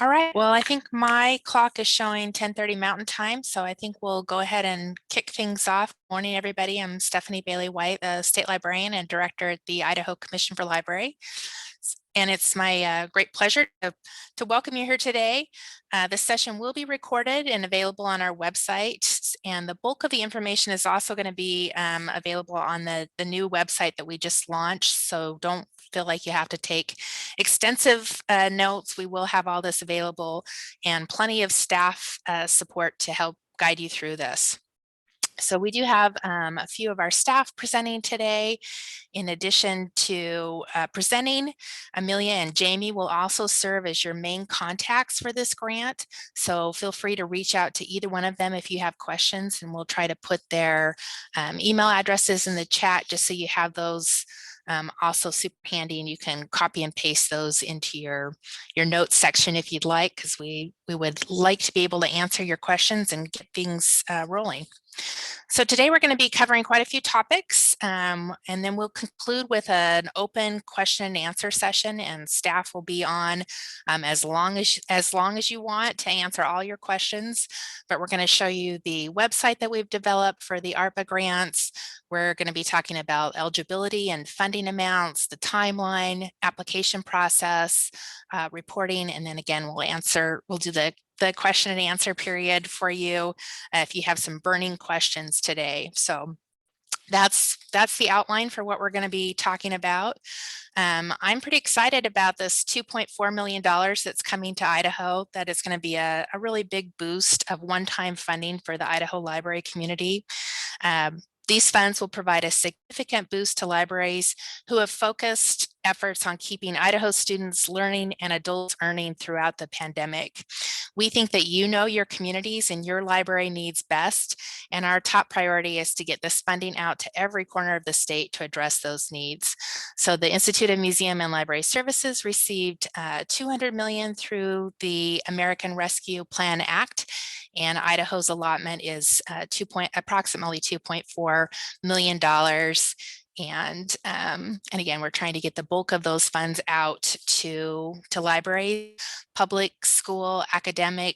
All right, well, I think my clock is showing 10:30 Mountain Time, so I think we'll go ahead and kick things off. Morning, everybody. I'm Stephanie Bailey-White, the State Librarian and Director at the Idaho Commission for Library. And it's my great pleasure to welcome you here today. This session will be recorded and available on our website, and the bulk of the information is also going to be available on the new website that we just launched, so don't feel like you have to take extensive notes. We will have all this available and plenty of staff support to help guide you through this. So we do have a few of our staff presenting today. In addition to presenting, Amelia and Jamie will also serve as your main contacts for this grant. So feel free to reach out to either one of them if you have questions, and we'll try to put their email addresses in the chat just so you have those also super handy, and you can copy and paste those into your notes section if you'd like, because we would like to be able to answer your questions and get things rolling. So today we're going to be covering quite a few topics, and then we'll conclude with an open question and answer session, and staff will be on as long as you want to answer all your questions. But we're going to show you the website that we've developed for the ARPA grants. We're going to be talking about eligibility and funding amounts, the timeline, application process, reporting, and then again we'll do the question and answer period for you if you have some burning questions today. So that's the outline for what we're going to be talking about. I'm pretty excited about this $2.4 million that's coming to Idaho. That is going to be a really big boost of one-time funding for the Idaho library community. These funds will provide a significant boost to libraries who have focused efforts on keeping Idaho students learning and adults earning throughout the pandemic. We think that you know your communities and your library needs best, and our top priority is to get this funding out to every corner of the state to address those needs. So the Institute of Museum and Library Services received $200 million through the American Rescue Plan Act, and Idaho's allotment is approximately $2.4 million. And again, we're trying to get the bulk of those funds out to libraries. Public, school, academic,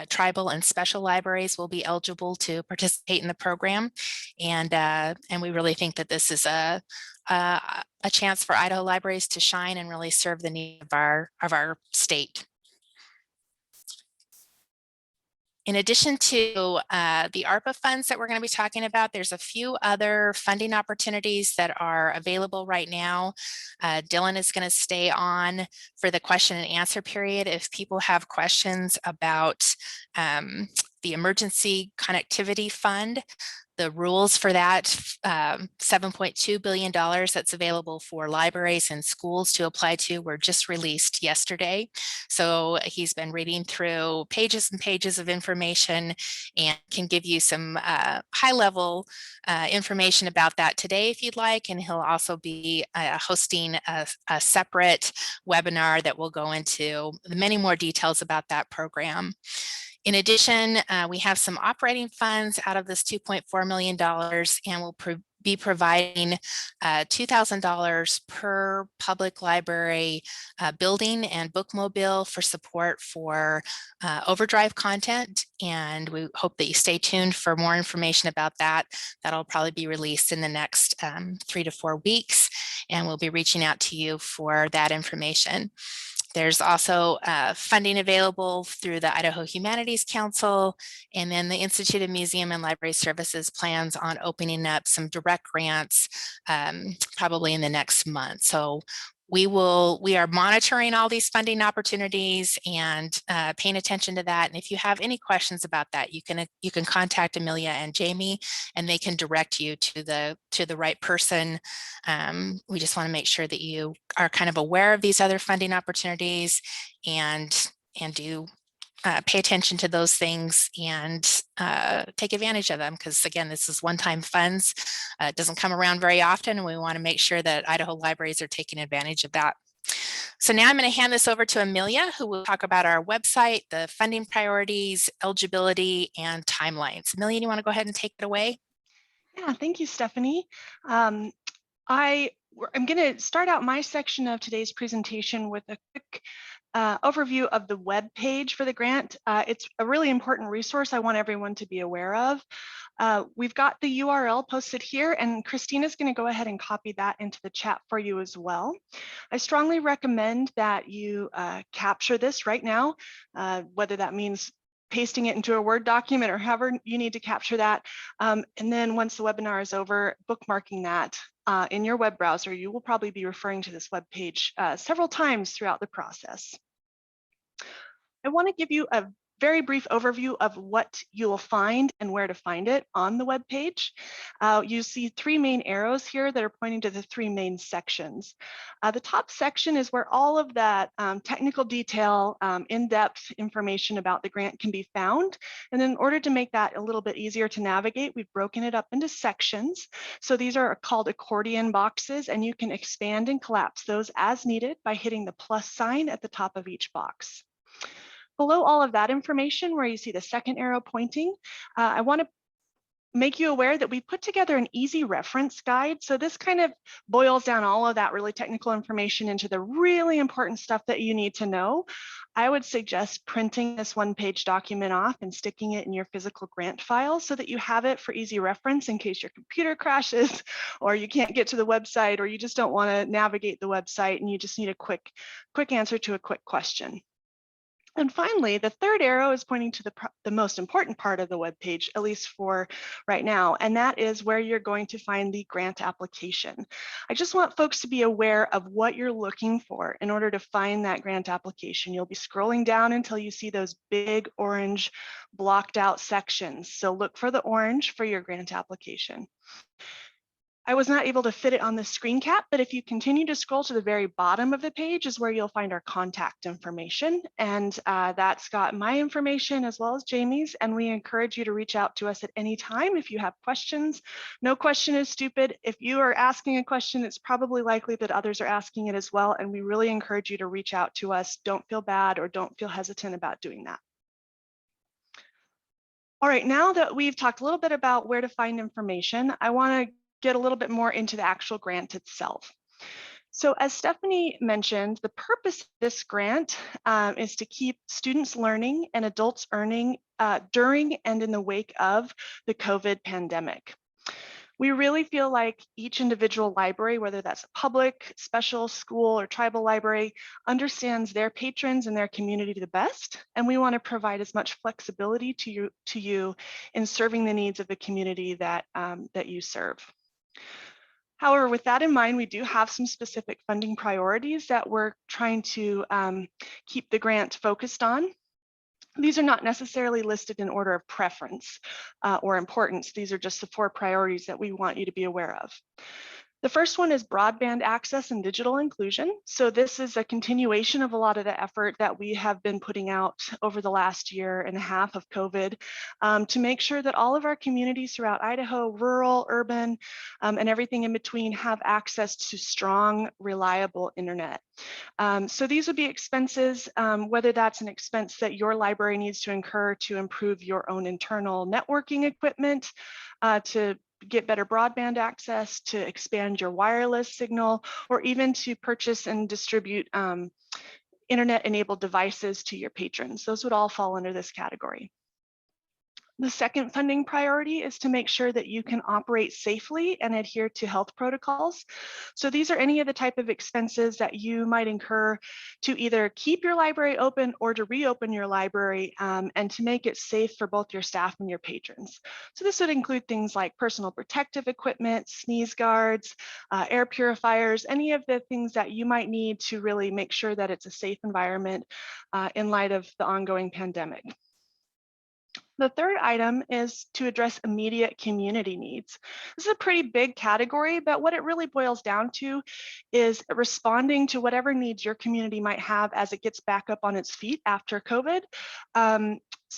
tribal, and special libraries will be eligible to participate in the program. And we really think that this is a chance for Idaho libraries to shine and really serve the needs of our state. In addition to the ARPA funds that we're going to be talking about, there's a few other funding opportunities that are available right now. Dylan is going to stay on for the question and answer period. If people have questions about the Emergency Connectivity Fund, the rules for that $7.2 billion that's available for libraries and schools to apply to were just released yesterday. So he's been reading through pages and pages of information and can give you some high-level information about that today if you'd like. And he'll also be hosting a separate webinar that will go into many more details about that program. In addition, we have some operating funds out of this $2.4 million, and we'll be providing $2,000 per public library building and bookmobile for support for overdrive content. And we hope that you stay tuned for more information about that. That'll probably be released in the next 3 to 4 weeks, and we'll be reaching out to you for that information. There's also funding available through the Idaho Humanities Council, and then the Institute of Museum and Library Services plans on opening up some direct grants probably in the next month. So we are monitoring all these funding opportunities and paying attention to that. And if you have any questions about that, you can contact Amelia and Jamie, and they can direct you to the right person. We just want to make sure that you are kind of aware of these other funding opportunities and do pay attention to those things and take advantage of them, because again, this is one-time funds. It doesn't come around very often, and we want to make sure that Idaho libraries are taking advantage of that. So now I'm going to hand this over to Amelia, who will talk about our website, the funding priorities, eligibility, and timelines. Amelia, you want to go ahead and take it away? Yeah, thank you, Stephanie. I'm going to start out my section of today's presentation with a quick overview of the web page for the grant. It's a really important resource I want everyone to be aware of. We've got the URL posted here, and Christina's going to go ahead and copy that into the chat for you as well. I strongly recommend that you capture this right now, whether that means pasting it into a Word document or however you need to capture that. And then once the webinar is over, bookmarking that in your web browser. You will probably be referring to this web page several times throughout the process. I want to give you a very brief overview of what you'll find and where to find it on the web page. You see three main arrows here that are pointing to the three main sections. The top section is where all of that technical detail, in-depth information about the grant can be found. And in order to make that a little bit easier to navigate, we've broken it up into sections. So these are called accordion boxes, and you can expand and collapse those as needed by hitting the plus sign at the top of each box. Below all of that information, where you see the second arrow pointing, I want to make you aware that we put together an easy reference guide. So this kind of boils down all of that really technical information into the really important stuff that you need to know. I would suggest printing this one-page document off and sticking it in your physical grant file so that you have it for easy reference in case your computer crashes or you can't get to the website or you just don't want to navigate the website and you just need a quick answer to a quick question. And finally, the third arrow is pointing to the most important part of the web page, at least for right now, and that is where you're going to find the grant application. I just want folks to be aware of what you're looking for in order to find that grant application. You'll be scrolling down until you see those big orange blocked out sections. So look for the orange for your grant application. I was not able to fit it on the screen cap, but if you continue to scroll to the very bottom of the page is where you'll find our contact information. And that's got my information as well as Jamie's. And we encourage you to reach out to us at any time if you have questions. No question is stupid. If you are asking a question, it's probably likely that others are asking it as well. And we really encourage you to reach out to us. Don't feel bad or don't feel hesitant about doing that. All right, now that we've talked a little bit about where to find information, I want to get a little bit more into the actual grant itself. So as Stephanie mentioned, the purpose of this grant is to keep students learning and adults earning during and in the wake of the COVID pandemic. We really feel like each individual library, whether that's a public, special, school, or tribal library, understands their patrons and their community the best, and we want to provide as much flexibility to you in serving the needs of the community that you serve. However, with that in mind, we do have some specific funding priorities that we're trying to keep the grant focused on. These are not necessarily listed in order of preference or importance. These are just the 4 priorities that we want you to be aware of. The first one is broadband access and digital inclusion. So this is a continuation of a lot of the effort that we have been putting out over the last year and a half of COVID to make sure that all of our communities throughout Idaho, rural, urban, and everything in between have access to strong, reliable internet. So these would be expenses, whether that's an expense that your library needs to incur to improve your own internal networking equipment, to get better broadband access, to expand your wireless signal, or even to purchase and distribute internet-enabled devices to your patrons. Those would all fall under this category. The second funding priority is to make sure that you can operate safely and adhere to health protocols. So these are any of the type of expenses that you might incur to either keep your library open or to reopen your library and to make it safe for both your staff and your patrons. So this would include things like personal protective equipment, sneeze guards, air purifiers, any of the things that you might need to really make sure that it's a safe environment in light of the ongoing pandemic. The third item is to address immediate community needs. This is a pretty big category, but what it really boils down to is responding to whatever needs your community might have as it gets back up on its feet after COVID.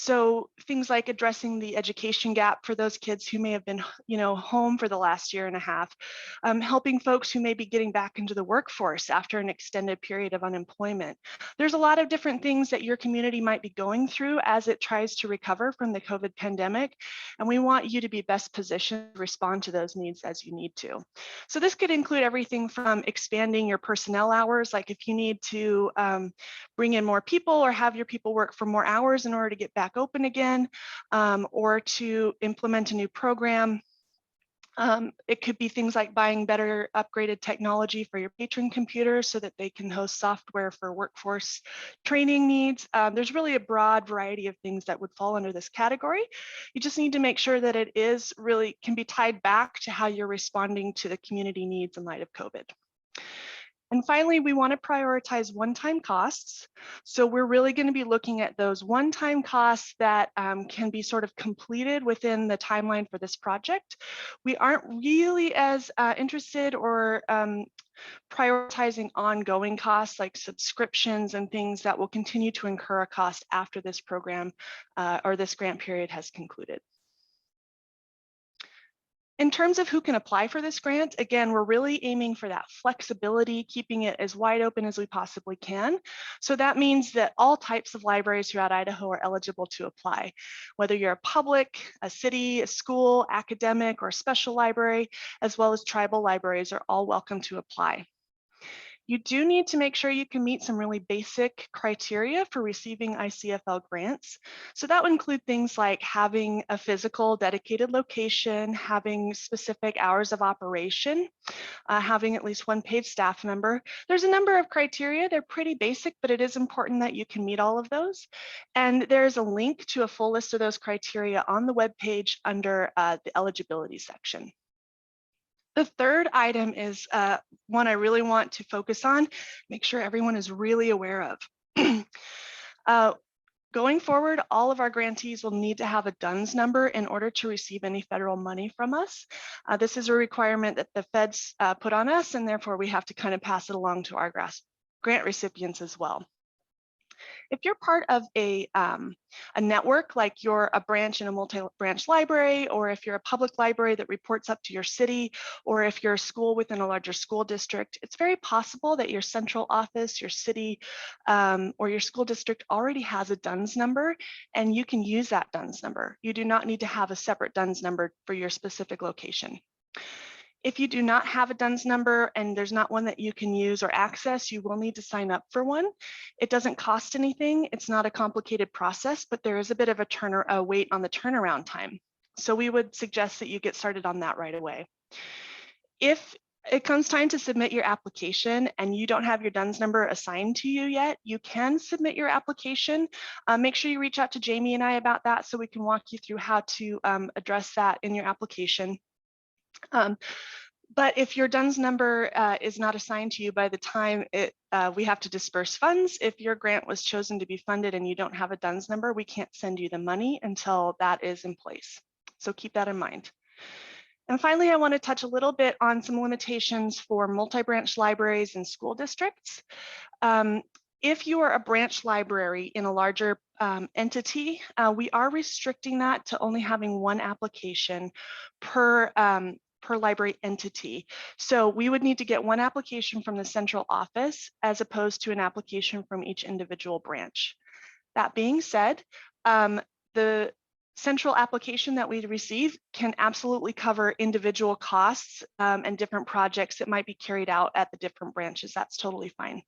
So things like addressing the education gap for those kids who may have been, home for the last year and a half, helping folks who may be getting back into the workforce after an extended period of unemployment. There's a lot of different things that your community might be going through as it tries to recover from the COVID pandemic, and we want you to be best positioned to respond to those needs as you need to. So this could include everything from expanding your personnel hours, like if you need to bring in more people or have your people work for more hours in order to get back open again, or to implement a new program. It could be things like buying better upgraded technology for your patron computers so that they can host software for workforce training needs. There's really a broad variety of things that would fall under this category. You just need to make sure that it is really can be tied back to how you're responding to the community needs in light of COVID. And finally, we want to prioritize one-time costs. So we're really going to be looking at those one-time costs that can be sort of completed within the timeline for this project. We aren't really as interested or prioritizing ongoing costs like subscriptions and things that will continue to incur a cost after this program or this grant period has concluded. In terms of who can apply for this grant, again, we're really aiming for that flexibility, keeping it as wide open as we possibly can. So that means that all types of libraries throughout Idaho are eligible to apply. Whether you're a public, a city, a school, academic, or special library, as well as tribal libraries are all welcome to apply. You do need to make sure you can meet some really basic criteria for receiving ICfL grants. So that would include things like having a physical dedicated location, having specific hours of operation, having at least one paid staff member. There's a number of criteria. They're pretty basic, but it is important that you can meet all of those. And there's a link to a full list of those criteria on the webpage under the eligibility section. The third item is one I really want to focus on, make sure everyone is really aware of. Going forward, all of our grantees will need to have a DUNS number in order to receive any federal money from us. This is a requirement that the feds put on us, and therefore we have to kind of pass it along to our grant recipients as well. If you're part of a network, like you're a branch in a multi-branch library, or if you're a public library that reports up to your city, or if you're a school within a larger school district, it's very possible that your central office, your city, or your school district already has a DUNS number, and you can use that DUNS number. You do not need to have a separate DUNS number for your specific location. If you do not have a DUNS number and there's not one that you can use or access, you will need to sign up for one. It doesn't cost anything. It's not a complicated process, but there is a bit of a wait on the turnaround time. So we would suggest that you get started on that right away. If it comes time to submit your application and you don't have your DUNS number assigned to you yet, you can submit your application. Make sure you reach out to Jamie and I about that so we can walk you through how to address that in your application. But if your DUNS number is not assigned to you by the time we have to disperse funds, if your grant was chosen to be funded and you don't have a DUNS number, we can't send you the money until that is in place. So keep that in mind. And finally, I want to touch a little bit on some limitations for multi-branch libraries and school districts. If you are a branch library in a larger entity, we are restricting that to only having one application per library entity. So we would need to get one application from the central office as opposed to an application from each individual branch. That being said, the central application that we receive can absolutely cover individual costs and different projects that might be carried out at the different branches. That's totally fine.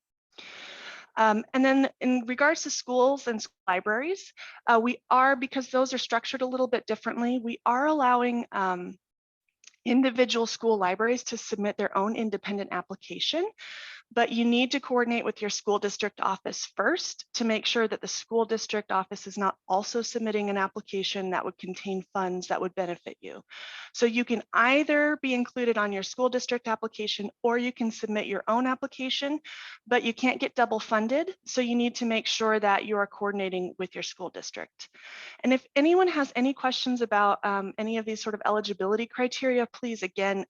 And then in regards to schools and libraries, because those are structured a little bit differently, we are allowing individual school libraries to submit their own independent application, but you need to coordinate with your school district office first to make sure that the school district office is not also submitting an application that would contain funds that would benefit you. So you can either be included on your school district application or you can submit your own application, but you can't get double funded. So you need to make sure that you are coordinating with your school district. And if anyone has any questions about any of these sort of eligibility criteria, please, again,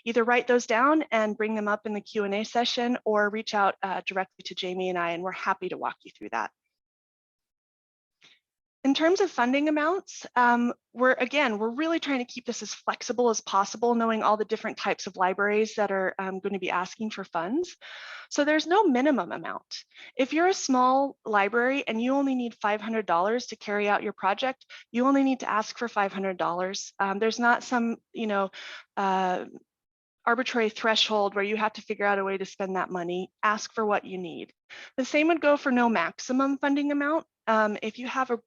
either write those down and bring them up in the Q&A session or reach out directly to Jamie and I, and we're happy to walk you through that. In terms of funding amounts, we're really trying to keep this as flexible as possible, knowing all the different types of libraries that are going to be asking for funds. So there's no minimum amount. If you're a small library and you only need $500 to carry out your project, you only need to ask for $500. There's not some, arbitrary threshold where you have to figure out a way to spend that money. Ask for what you need. The same would go for no maximum funding amount. If you have a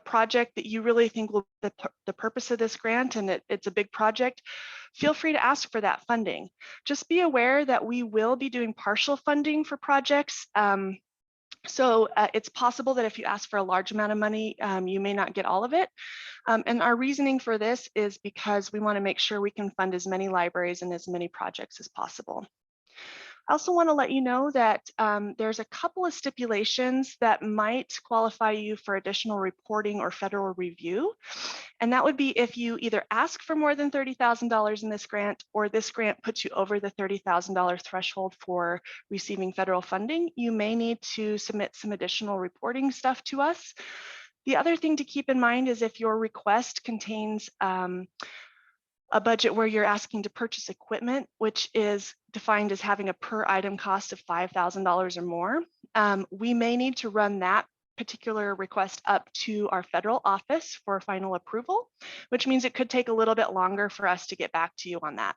project that you really think will be the purpose of this grant and it's a big project, feel free to ask for that funding. Just be aware that we will be doing partial funding for projects. So it's possible that if you ask for a large amount of money, you may not get all of it. And our reasoning for this is because we want to make sure we can fund as many libraries and as many projects as possible. I also want to let you know that there's a couple of stipulations that might qualify you for additional reporting or federal review. And that would be if you either ask for more than $30,000 in this grant, or this grant puts you over the $30,000 threshold for receiving federal funding, you may need to submit some additional reporting stuff to us. The other thing to keep in mind is if your request contains a budget where you're asking to purchase equipment, which is defined as having a per item cost of $5,000 or more, we may need to run that particular request up to our federal office for final approval, which means it could take a little bit longer for us to get back to you on that.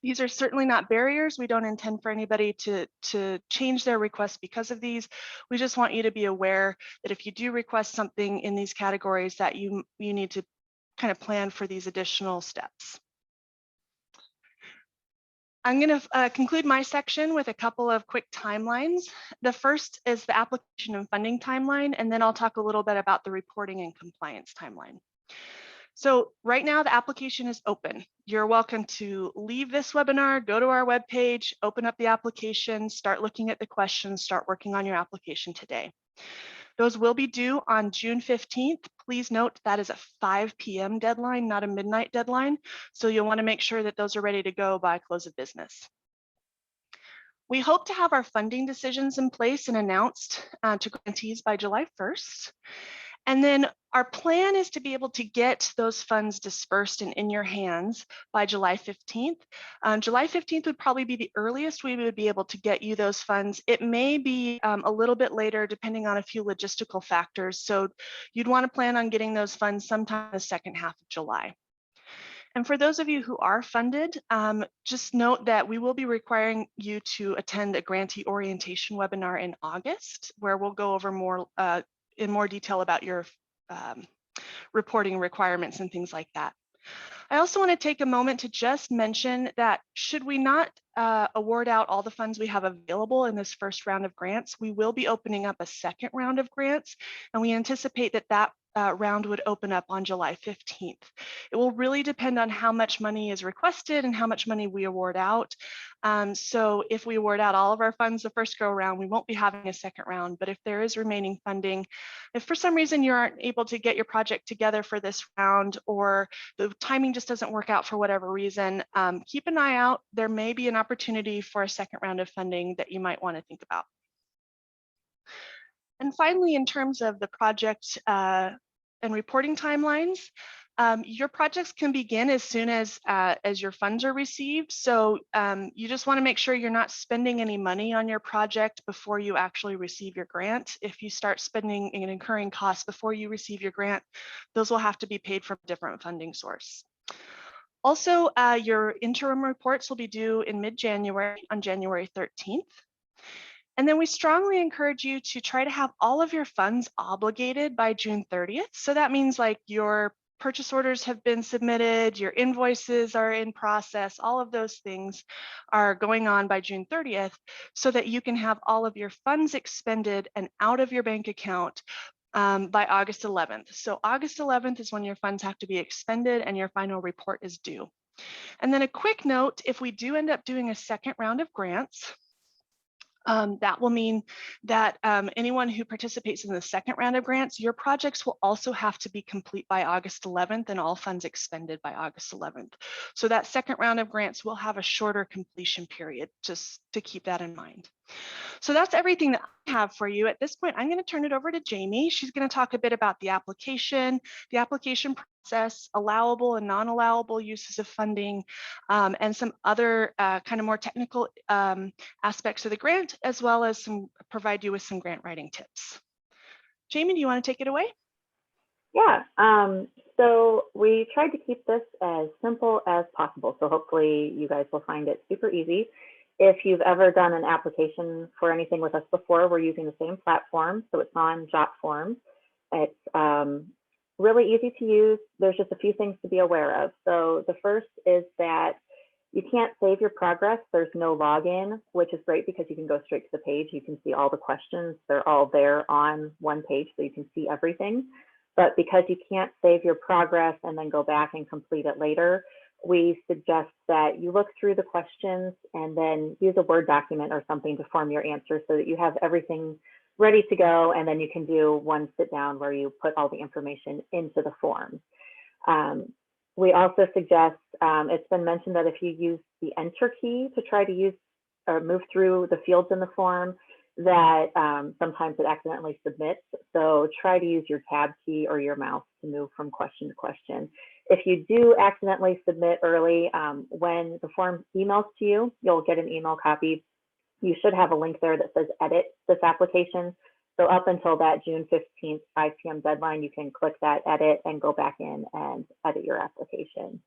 These are certainly not barriers. We don't intend for anybody to change their request because of these. We just want you to be aware that if you do request something in these categories, that you need to kind of plan for these additional steps. I'm going to conclude my section with a couple of quick timelines. The first is the application and funding timeline, and then I'll talk a little bit about the reporting and compliance timeline. So right now the application is open. You're welcome to leave this webinar, go to our webpage, open up the application, start looking at the questions, start working on your application today. Those will be due on June 15th. Please note that is a 5 p.m. deadline, not a midnight deadline. So you'll want to make sure that those are ready to go by close of business. We hope to have our funding decisions in place and announced to grantees by July 1st. And then our plan is to be able to get those funds dispersed and in your hands by July 15th. July 15th would probably be the earliest we would be able to get you those funds. It may be a little bit later depending on a few logistical factors. So you'd want to plan on getting those funds sometime in the second half of July. And for those of you who are funded, just note that we will be requiring you to attend a Grantee Orientation webinar in August, where we'll go over more in more detail about your reporting requirements and things like that. I also want to take a moment to just mention that should we not award out all the funds we have available in this first round of grants, we will be opening up a second round of grants, and we anticipate that that round would open up on July 15th. It will really depend on how much money is requested and how much money we award out. So if we award out all of our funds the first go around, we won't be having a second round, but if there is remaining funding, if for some reason you aren't able to get your project together for this round, or the timing just doesn't work out for whatever reason, keep an eye out. There may be an opportunity for a second round of funding that you might want to think about. And finally, in terms of the project and reporting timelines, your projects can begin as soon as your funds are received. So you just want to make sure you're not spending any money on your project before you actually receive your grant. If you start spending and incurring costs before you receive your grant, those will have to be paid from a different funding source. Also, your interim reports will be due in mid-January on January 13th. And then we strongly encourage you to try to have all of your funds obligated by June 30th. So that means like your purchase orders have been submitted, your invoices are in process, all of those things are going on by June 30th so that you can have all of your funds expended and out of your bank account by August 11th. So August 11th is when your funds have to be expended and your final report is due. And then a quick note, if we do end up doing a second round of grants, that will mean that anyone who participates in the second round of grants, your projects will also have to be complete by August 11th and all funds expended by August 11th. So that second round of grants will have a shorter completion period, just to keep that in mind. So that's everything that I have for you. At this point, I'm going to turn it over to Jamie. She's going to talk a bit about the application process, allowable and non-allowable uses of funding, and some other kind of more technical aspects of the grant, as well as provide you with some grant writing tips. Jamie, do you want to take it away? Yeah, so we tried to keep this as simple as possible. So hopefully you guys will find it super easy. If you've ever done an application for anything with us before, we're using the same platform. So it's on JotForm. It's really easy to use. There's just a few things to be aware of. So the first is that you can't save your progress. There's no login, which is great because you can go straight to the page. You can see all the questions. They're all there on one page, so you can see everything. But because you can't save your progress and then go back and complete it later, we suggest that you look through the questions and then use a Word document or something to form your answer so that you have everything ready to go, and then you can do one sit down where you put all the information into the form. We also suggest, it's been mentioned that if you use the Enter key to try to use or move through the fields in the form, that sometimes it accidentally submits. So try to use your Tab key or your mouse to move from question to question. If you do accidentally submit early, when the form emails to you, you'll get an email copy. You should have a link there that says edit this application. So up until that June 15th, 5 p.m. deadline, you can click that edit and go back in and edit your application.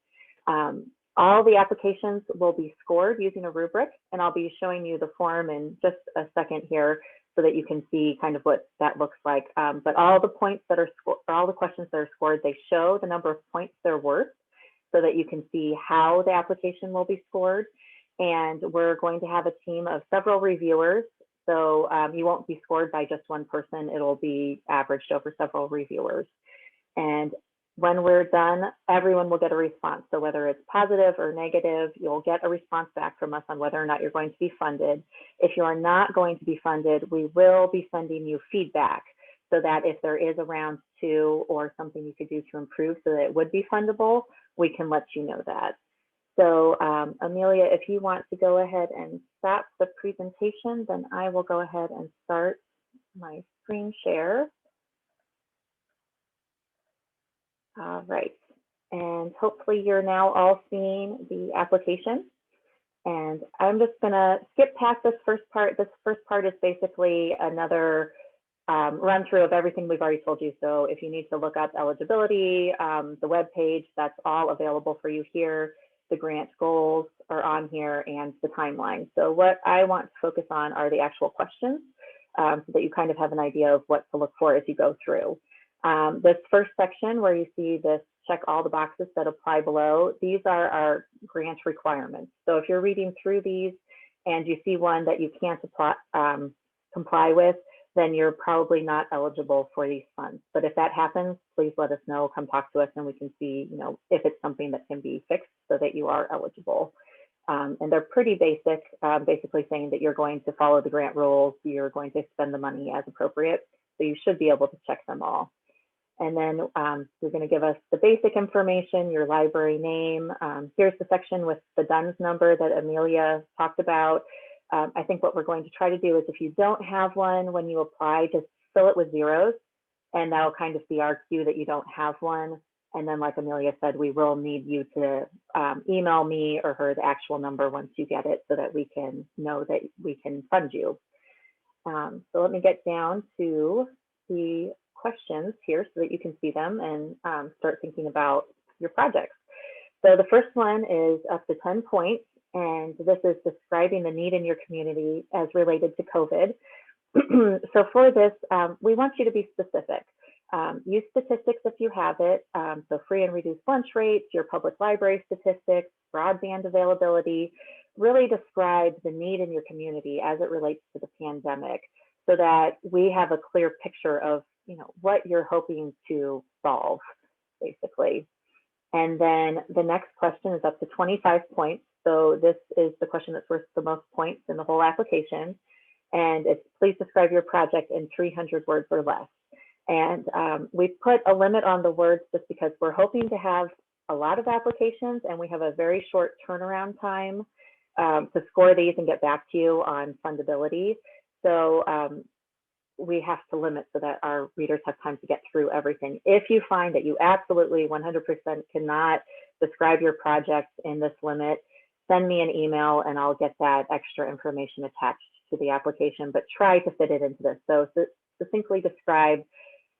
All the applications will be scored using a rubric, and I'll be showing you the form in just a second here so that you can see kind of what that looks like. But all the points that are scored, all the questions that are scored, they show the number of points they're worth so that you can see how the application will be scored. And we're going to have a team of several reviewers. So you won't be scored by just one person. It'll be averaged over several reviewers. And when we're done, everyone will get a response. So whether it's positive or negative, you'll get a response back from us on whether or not you're going to be funded. If you are not going to be funded, we will be sending you feedback so that if there is a round 2 or something you could do to improve so that it would be fundable, we can let you know that. So Amelia, if you want to go ahead and stop the presentation, then I will go ahead and start my screen share. All right, and hopefully you're now all seeing the application. And I'm just gonna skip past this first part. This first part is basically another run through of everything we've already told you. So if you need to look up eligibility, the web page, that's all available for you here. The grant goals are on here and the timeline. So what I want to focus on are the actual questions so that you kind of have an idea of what to look for as you go through. This first section where you see this check all the boxes that apply below, these are our grant requirements. So if you're reading through these and you see one that you can't comply with, then you're probably not eligible for these funds. But if that happens, please let us know, come talk to us, and we can see, you know, if it's something that can be fixed so that you are eligible. And they're pretty basic, basically saying that you're going to follow the grant rules, you're going to spend the money as appropriate. So you should be able to check them all. And then you're going to give us the basic information, your library name. Here's the section with the DUNS number that Amelia talked about. I think what we're going to try to do is if you don't have one when you apply, just fill it with zeros, and that'll kind of be our cue that you don't have one. And then like Amelia said, we will need you to email me or her the actual number once you get it so that we can know that we can fund you. So let me get down to the questions here so that you can see them and start thinking about your projects. So the first one is up to 10 points, and this is describing the need in your community as related to COVID. So for this, we want you to be specific. Use statistics if you have it, so free and reduced lunch rates, your public library statistics, broadband availability. Really describe the need in your community as it relates to the pandemic so that we have a clear picture of, you know, what you're hoping to solve, basically. And then the next question is up to 25 points. So this is the question that's worth the most points in the whole application. And it's please describe your project in 300 words or less. And we put a limit on the words just because we're hoping to have a lot of applications and we have a very short turnaround time. to score these and get back to you on fundability. So we have to limit so that our readers have time to get through everything. If you find that you absolutely 100% cannot describe your project in this limit, send me an email and I'll get that extra information attached to the application, but try to fit it into this. So succinctly describe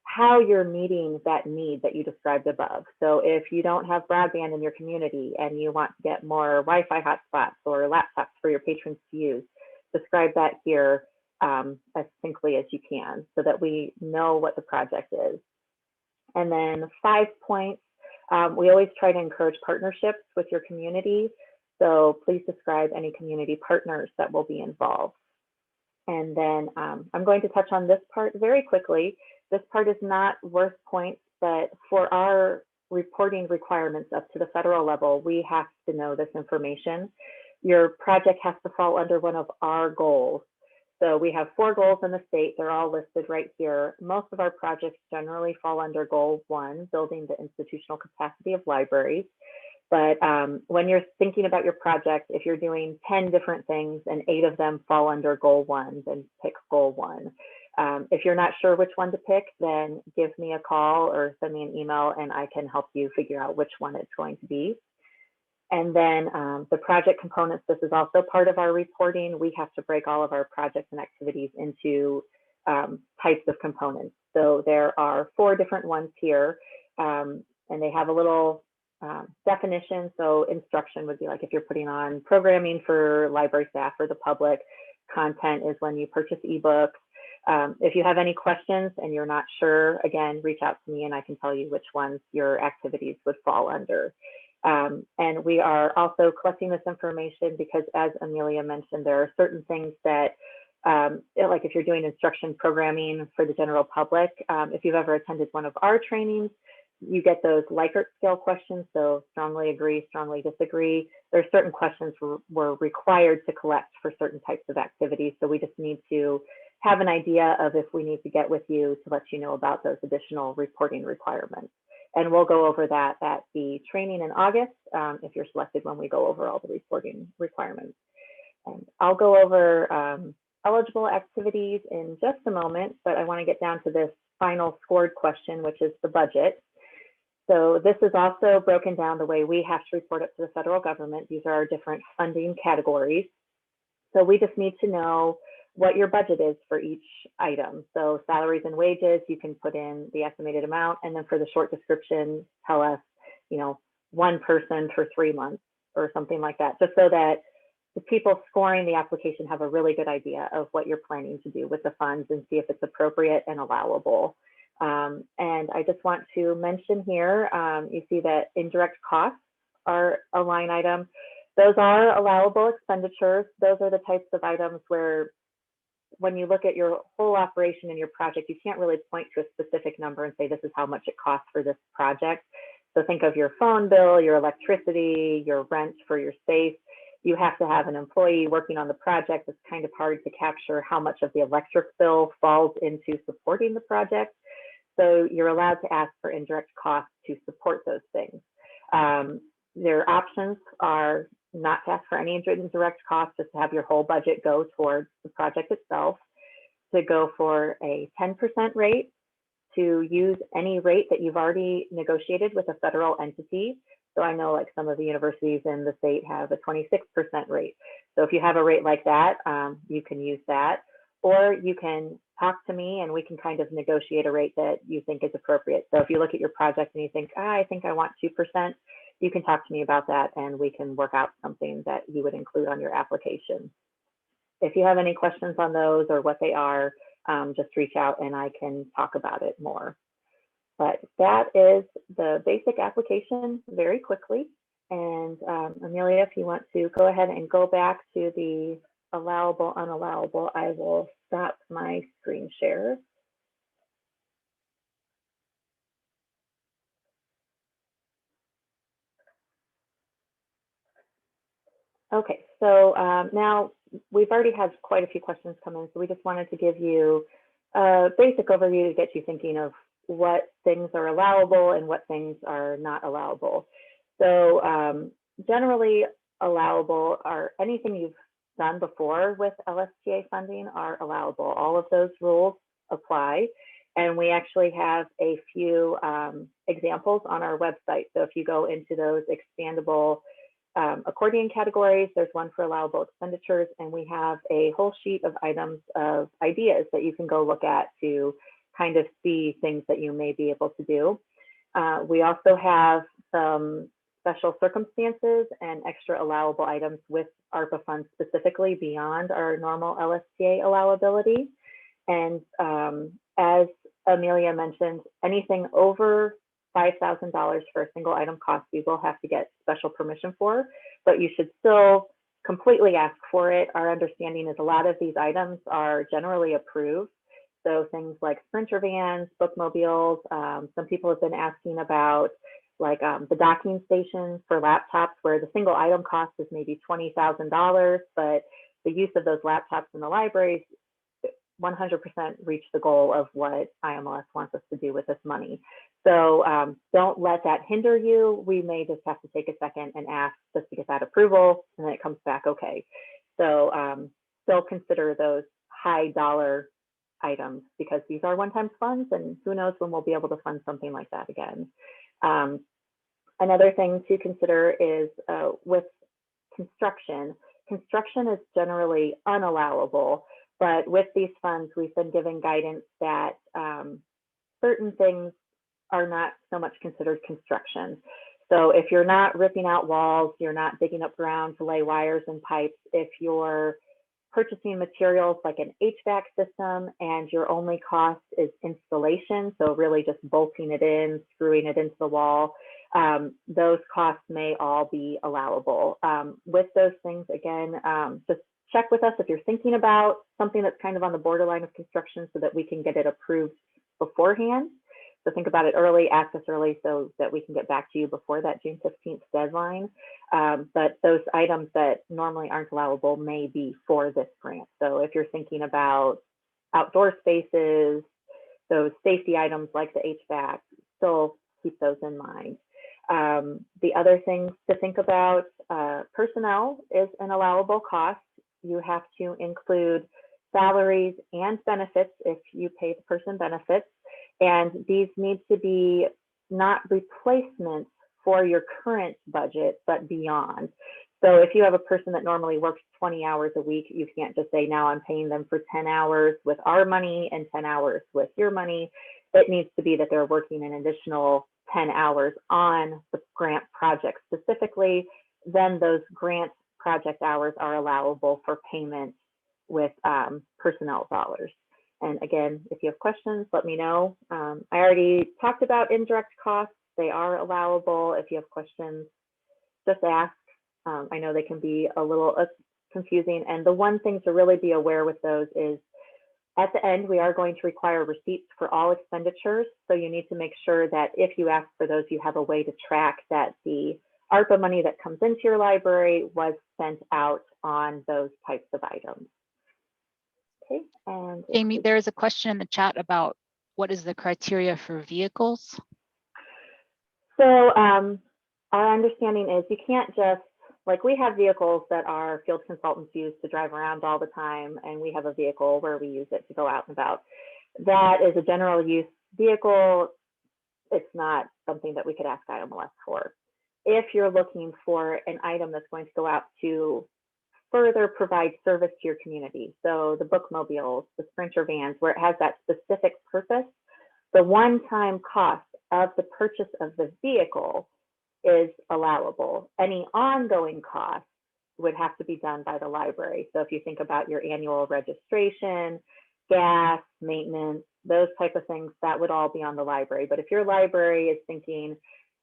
how you're meeting that need that you described above. So if you don't have broadband in your community and you want to get more Wi-Fi hotspots or laptops for your patrons to use, describe that here as succinctly as you can so that we know what the project is. And then 5 points, we always try to encourage partnerships with your community. So please describe any community partners that will be involved. And then I'm going to touch on this part very quickly. This part is not worth points, but for our reporting requirements up to the federal level, we have to know this information. Your project has to fall under one of our goals. So we have 4 goals in the state. They're all listed right here. Most of our projects generally fall under goal 1, building the institutional capacity of libraries. But when you're thinking about your project, if you're doing 10 different things and 8 of them fall under goal 1, then pick goal 1. If you're not sure which one to pick, then give me a call or send me an email and I can help you figure out which one it's going to be. And then the project components, this is also part of our reporting. We have to break all of our projects and activities into types of components. So there are 4 different ones here, and they have a little definition. So instruction would be like if you're putting on programming for library staff or the public. Content is when you purchase ebooks. If you have any questions and you're not sure, again, reach out to me and I can tell you which ones your activities would fall under. And we are also collecting this information because, as Amelia mentioned, there are certain things that, like if you're doing instruction programming for the general public, if you've ever attended one of our trainings, you get those Likert scale questions. So strongly agree, strongly disagree. There's certain questions we're required to collect for certain types of activities. So we just need to have an idea of if we need to get with you to let you know about those additional reporting requirements. And we'll go over that at the training in August if you're selected when we go over all the reporting requirements. And I'll go over eligible activities in just a moment, but I want to get down to this final scored question, which is the budget. So this is also broken down the way we have to report it to the federal government. These are our different funding categories. So we just need to know what your budget is for each item. So salaries and wages, you can put in the estimated amount. And then for the short description, tell us, you know, 1 person for 3 months or something like that, just so that the people scoring the application have a really good idea of what you're planning to do with the funds and see if it's appropriate and allowable. And I just want to mention here, you see that indirect costs are a line item. Those are allowable expenditures. Those are the types of items where when you look at your whole operation and your project, you can't really point to a specific number and say, this is how much it costs for this project. So think of your phone bill, your electricity, your rent for your space. You have to have an employee working on the project. It's kind of hard to capture how much of the electric bill falls into supporting the project. So you're allowed to ask for indirect costs to support those things. Their options are not to ask for any indirect costs, just to have your whole budget go towards the project itself, to go for a 10% rate, to use any rate that you've already negotiated with a federal entity. So I know like some of the universities in the state have a 26% rate. So if you have a rate like that, you can use that, or you can talk to me and we can kind of negotiate a rate that you think is appropriate. So if you look at your project and you think, I think I want 2%, you can talk to me about that and we can work out something that you would include on your application. If you have any questions on those or what they are, just reach out and I can talk about it more. But that is the basic application very quickly. And Amelia, if you want to go ahead and go back to the allowable, unallowable, I will stop my screen share. Okay, so now we've already had quite a few questions come in, so we just wanted to give you a basic overview to get you thinking of what things are allowable and what things are not allowable. So generally, allowable or anything you've done before with LSTA funding are allowable. All of those rules apply. And we actually have a few examples on our website. So if you go into those expandable accordion categories, there's one for allowable expenditures, and we have a whole sheet of items of ideas that you can go look at to kind of see things that you may be able to do. We also have some special circumstances and extra allowable items with ARPA funds specifically beyond our normal LSTA allowability. And as Amelia mentioned, anything over $5,000 for a single item cost, we will have to get special permission for, but you should still completely ask for it. Our understanding is a lot of these items are generally approved. So things like Sprinter vans, bookmobiles, some people have been asking about like the docking stations for laptops where the single item cost is maybe $20,000, but the use of those laptops in the libraries 100% reach the goal of what IMLS wants us to do with this money. So don't let that hinder you. We may just have to take a second and ask just to get that approval, and then it comes back okay. So still consider those high dollar items because these are one-time funds, and who knows when we'll be able to fund something like that again. Another thing to consider is with construction. Construction is generally unallowable, but with these funds, we've been given guidance that certain things are not so much considered construction. So if you're not ripping out walls, you're not digging up ground to lay wires and pipes, if you're purchasing materials like an HVAC system and your only cost is installation, so really just bolting it in, screwing it into the wall, those costs may all be allowable. With those things, again, just check with us if you're thinking about something that's kind of on the borderline of construction so that we can get it approved beforehand. So think about it early, ask us early so that we can get back to you before that June 15th deadline. But those items that normally aren't allowable may be for this grant. So if you're thinking about outdoor spaces, those safety items like the HVAC, still keep those in mind. The other things to think about, personnel is an allowable cost. You have to include salaries and benefits if you pay the person benefits. And these need to be not replacements for your current budget, but beyond. So if you have a person that normally works 20 hours a week, you can't just say, now I'm paying them for 10 hours with our money and 10 hours with your money. It needs to be that they're working an additional 10 hours on the grant project specifically. Then those grant project hours are allowable for payment with personnel dollars. And again, if you have questions, let me know. I already talked about indirect costs. They are allowable. If you have questions, just ask. I know they can be a little confusing. And the one thing to really be aware with those is at the end, we are going to require receipts for all expenditures. So you need to make sure that if you ask for those, you have a way to track that the ARPA money that comes into your library was sent out on those types of items. Okay, and Amy, there is a question in the chat about what is the criteria for vehicles? So our understanding is you can't just, like we have vehicles that our field consultants use to drive around all the time, and we have a vehicle where we use it to go out and about. That is a general use vehicle. It's not something that we could ask IMLS for. If you're looking for an item that's going to go out to further provide service to your community, so the bookmobiles, the Sprinter vans, where it has that specific purpose, the one-time cost of the purchase of the vehicle is allowable. Any ongoing costs would have to be done by the library. So if you think about your annual registration, gas, maintenance, those type of things, that would all be on the library. But if your library is thinking,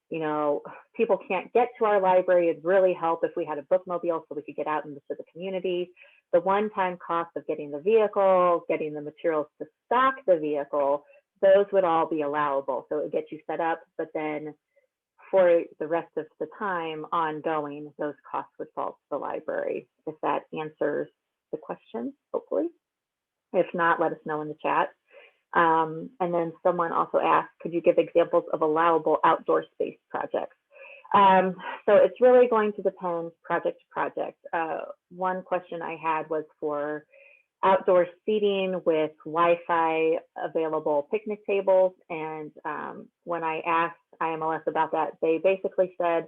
you know, people can't get to our library, it'd really help if we had a bookmobile so we could get out into the community. The one-time cost of getting the vehicle, getting the materials to stock the vehicle, those would all be allowable. So it would get you set up, but then for the rest of the time ongoing, those costs would fall to the library. If that answers the question, hopefully. If not, let us know in the chat. And then someone also asked, could you give examples of allowable outdoor space projects? So it's really going to depend project to project. One question I had was for outdoor seating with Wi-Fi available picnic tables. And when I asked IMLS about that, they basically said,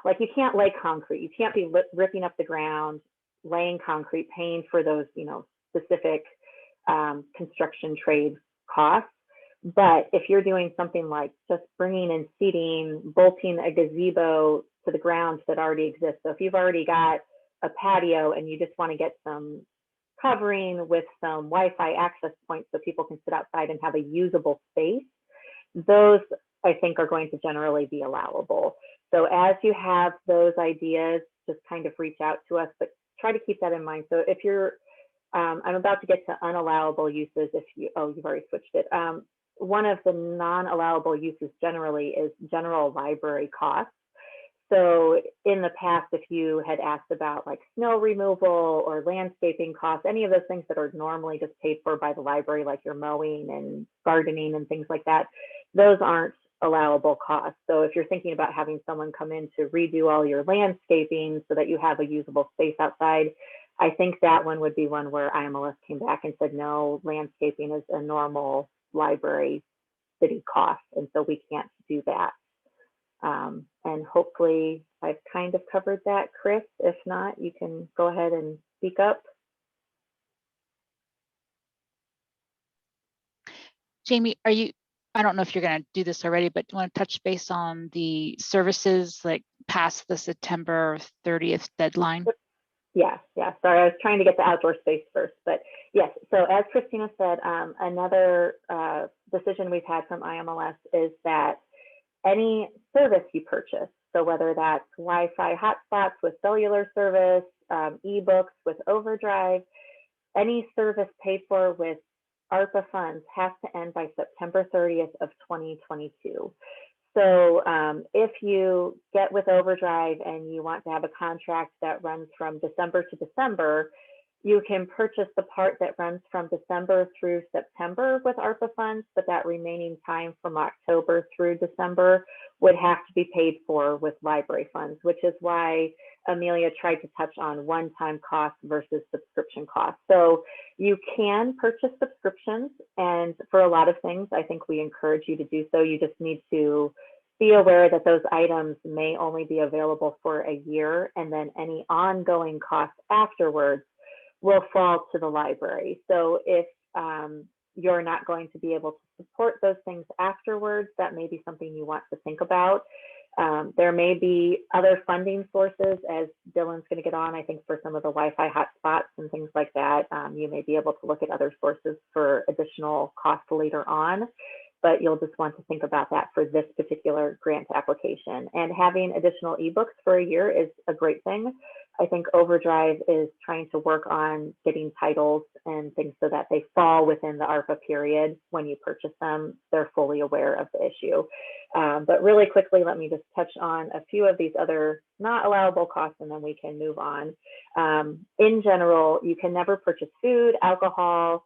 like, you can't lay concrete. You can't be ripping up the ground, laying concrete, paying for those, you know, specific construction trade costs. But if you're doing something like just bringing in seating, bolting a gazebo to the ground that already exists. So if you've already got a patio and you just want to get some covering with some Wi-Fi access points so people can sit outside and have a usable space, those I think are going to generally be allowable. So as you have those ideas, just kind of reach out to us, but try to keep that in mind. So if you're, I'm about to get to unallowable uses. If you, oh, you've already switched it. One of the non-allowable uses generally is general library costs. So in the past, if you had asked about like snow removal or landscaping costs, any of those things that are normally just paid for by the library, like your mowing and gardening and things like that, those aren't allowable costs. So if you're thinking about having someone come in to redo all your landscaping so that you have a usable space outside, I think that one would be one where IMLS came back and said, no, landscaping is a normal library city cost, and so we can't do that. And hopefully I've kind of covered that, Chris. If not, you can go ahead and speak up. Jamie, are you, I don't know if you're going to do this already, but do you want to touch base on the services like past the September 30th deadline? Yeah. Sorry, I was trying to get the outdoor space first, but yes. So as Christina said, another decision we've had from IMLS is that any service you purchase, so whether that's Wi-Fi hotspots with cellular service, ebooks with Overdrive, any service paid for with ARPA funds has to end by September 30th of 2022. So if you get with Overdrive and you want to have a contract that runs from December to December, you can purchase the part that runs from December through September with ARPA funds, but that remaining time from October through December would have to be paid for with library funds, which is why Amelia tried to touch on one-time costs versus subscription costs. So you can purchase subscriptions, and for a lot of things, I think we encourage you to do so. You just need to be aware that those items may only be available for a year, and then any ongoing costs afterwards will fall to the library. So if you're not going to be able to support those things afterwards, that may be something you want to think about. There may be other funding sources, as Dylan's going to get on, I think, for some of the Wi-Fi hotspots and things like that. You may be able to look at other sources for additional costs later on, but you'll just want to think about that for this particular grant application. And having additional ebooks for a year is a great thing. I think Overdrive is trying to work on getting titles and things so that they fall within the ARPA period. When you purchase them, they're fully aware of the issue. But really quickly, let me just touch on a few of these other not allowable costs, and then we can move on. In general, you can never purchase food, alcohol,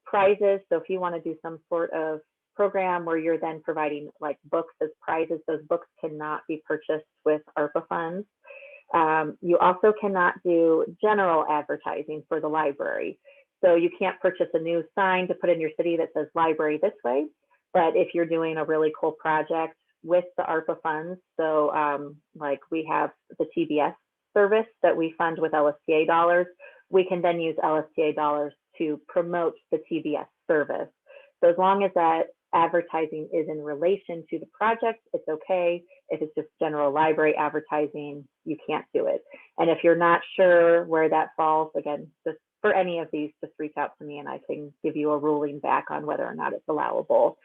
prizes. So if you want to do some sort of program where you're then providing like books as prizes, those books cannot be purchased with ARPA funds. You also cannot do general advertising for the library. So you can't purchase a new sign to put in your city that says library this way. But if you're doing a really cool project with the ARPA funds, so like we have the TBS service that we fund with LSTA dollars, we can then use LSTA dollars to promote the TBS service. So as long as that advertising is in relation to the project, it's okay. If it's just general library advertising, you can't do it. And if you're not sure where that falls, again, just for any of these, just reach out to me and I can give you a ruling back on whether or not it's allowable.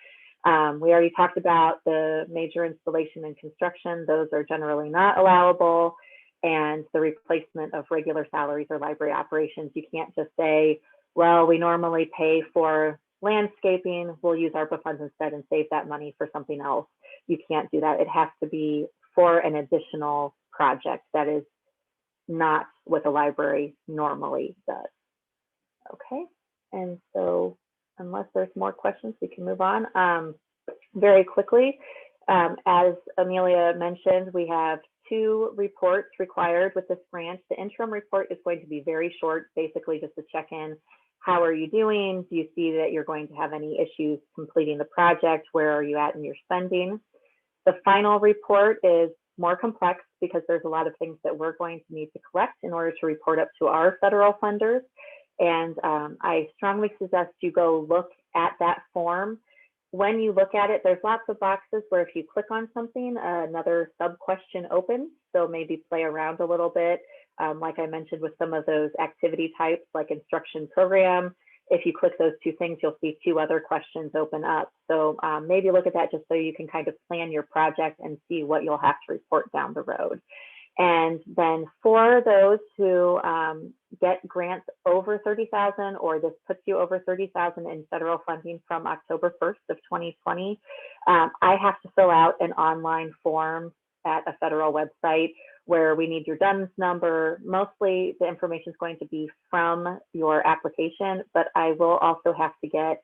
We already talked about the major installation and construction. Those are generally not allowable. And the replacement of regular salaries or library operations, you can't just say, well, we normally pay for landscaping, we'll use ARPA funds instead and save that money for something else. You can't do that. It has to be for an additional project that is not what the library normally does. Okay, and so unless there's more questions, we can move on. Very quickly, As Amelia mentioned, we have 2 reports required with this grant. The interim report is going to be very short, basically just to check in. How are you doing? Do you see that you're going to have any issues completing the project? Where are you at in your spending? The final report is more complex because there's a lot of things that we're going to need to collect in order to report up to our federal funders. And I strongly suggest you go look at that form. When you look at it, there's lots of boxes where if you click on something, another sub question opens. So maybe play around a little bit. Like I mentioned with some of those activity types like instruction program, if you click those 2 things, you'll see 2 other questions open up. So maybe look at that just so you can kind of plan your project and see what you'll have to report down the road. And then for those who get grants over $30,000, or this puts you over $30,000 in federal funding from October 1st of 2020, I have to fill out an online form at a federal website where we need your DUNS number. Mostly the information is going to be from your application, but I will also have to get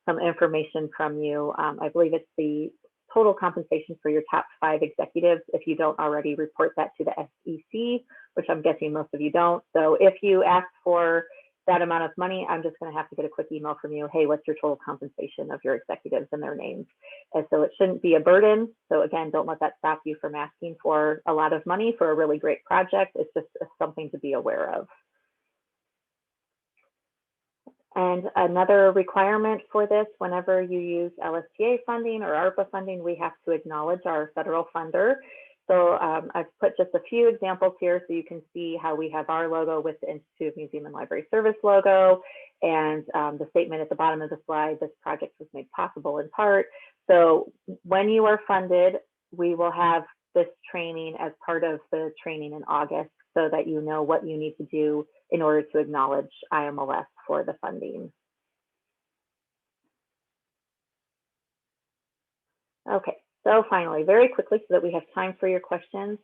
some information from you. I believe it's the total compensation for your top 5 executives if you don't already report that to the SEC, which I'm guessing most of you don't. So if you ask for that amount of money, I'm just going to have to get a quick email from you. Hey, what's your total compensation of your executives and their names? And so it shouldn't be a burden. So again, don't let that stop you from asking for a lot of money for a really great project. It's just something to be aware of. And another requirement for this, whenever you use LSTA funding or Arpa funding, we have to acknowledge our federal funder. So I've put just a few examples here so you can see how we have our logo with the Institute of Museum and Library Service logo, and the statement at the bottom of the slide, this project was made possible in part. So when you are funded, we will have this training as part of the training in August so that you know what you need to do in order to acknowledge IMLS for the funding. Okay, so finally, very quickly so that we have time for your questions,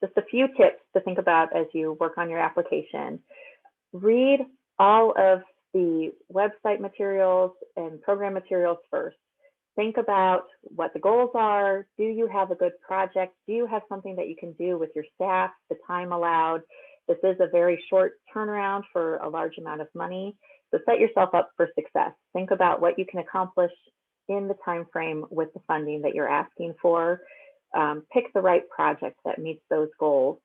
just a few tips to think about as you work on your application. Read all of the website materials and program materials first. Think about what the goals are. Do you have a good project? Do you have something that you can do with your staff, the time allowed? This is a very short turnaround for a large amount of money. So set yourself up for success. Think about what you can accomplish in the time frame with the funding that you're asking for. Pick the right project that meets those goals.